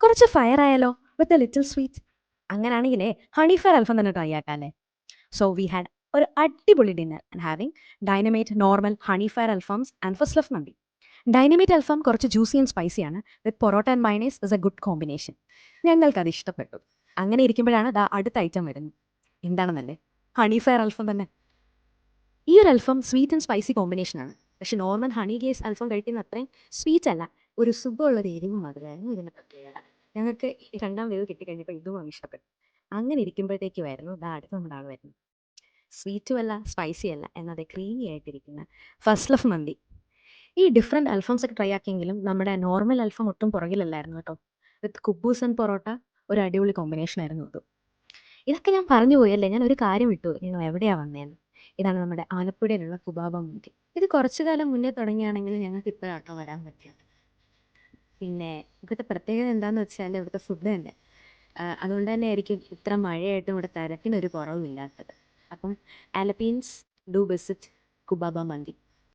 കുറച്ച് ഫയർ ആയാലോ with a little sweet. അങ്ങനെയാണെങ്കിലേ ഹണി ഫയർ അൽഫം തന്നെ ട്രൈ ആക്കാല്ലേ. സോ വി ഹാഡ് ഒരു അടിപൊളി dinner and having dynamite normal honey fire അൽഫാംസ് ആൻഡ് ഫസ്റ്റ് ലഫ് മന്തി. ഡൈനമേറ്റ് അൽഫാം കുറച്ച് ജ്യൂസി ആൻഡ് സ്പൈസി ആണ്. With parotta and mayonnaise is a good combination. ഞങ്ങൾക്കത് ഇഷ്ടപ്പെട്ടു. അങ്ങനെ ഇരിക്കുമ്പോഴാണ് ദാ അടുത്ത ഐറ്റം വരുന്നത്. എന്താണെന്നല്ലേ, ഹണി ഫയർ അൽഫം തന്നെ. ഈ ഒരു അൽഫം സ്വീറ്റ് ആൻഡ് സ്പൈസി കോമ്പിനേഷനാണ്. പക്ഷെ നോർമൽ ഹണി കേസ് അൽഫം കഴിക്കുന്ന അത്രയും സ്വീറ്റ് അല്ല, ഒരു സുഖമുള്ളൊരു എരിവ് മധുരമായിരുന്നു ഇതിൻ്റെ പ്രത്യേകത. ഞങ്ങൾക്ക് ഈ രണ്ടാം വേവ് കിട്ടിക്കഴിഞ്ഞപ്പോൾ ഇതും അങ്ങ് ഇഷ്ടപ്പെട്ടു. അങ്ങനെ ഇരിക്കുമ്പോഴത്തേക്കുമായിരുന്നു ദാ അടുത്ത നമ്മുടെ ആൾ വരുന്നത്. സ്വീറ്റും അല്ല സ്പൈസി അല്ല എന്നത് ക്രീമി ആയിട്ടിരിക്കുന്ന ഫസ്റ്റ് ലഫ് മന്തി. ഈ ഡിഫറെൻറ്റ് അൽഫംസ് ഒക്കെ ട്രൈ ആക്കിയെങ്കിലും നമ്മുടെ നോർമൽ അൽഫം ഒട്ടും പുറകിലല്ലായിരുന്നു കേട്ടോ. വിത്ത് കുബൂസ് ആൻഡ് പൊറോട്ട ഒരു അടിപൊളി കോമ്പിനേഷൻ ആയിരുന്നു ഇത്. ഇതൊക്കെ ഞാൻ പറഞ്ഞു പോയല്ലേ, ഞാൻ ഒരു കാര്യം വിട്ടു, നിങ്ങൾ എവിടെയാണ് വന്നതെന്ന്. ഇതാണ് നമ്മുടെ ആലപ്പുഴയിലുള്ള കുബാബ മന്തി. ഇത് കുറച്ചു കാലം മുന്നേ തുടങ്ങിയാണെങ്കിൽ ഞങ്ങൾക്ക് ഇപ്പോഴാട്ടോ വരാൻ പറ്റിയത്. പിന്നെ ഇവിടുത്തെ പ്രത്യേകത എന്താണെന്ന് വെച്ചാൽ ഇവിടുത്തെ ഫുഡ് തന്നെ. അതുകൊണ്ട് തന്നെ ആയിരിക്കും ഇത്ര മഴയായിട്ടും ഇവിടെ തിരക്കിനൊരു കുറവില്ലാത്തത്. അപ്പം ആലപ്പീൻസ് ഡു വിസിറ്റ് കുബാബ മന്തി.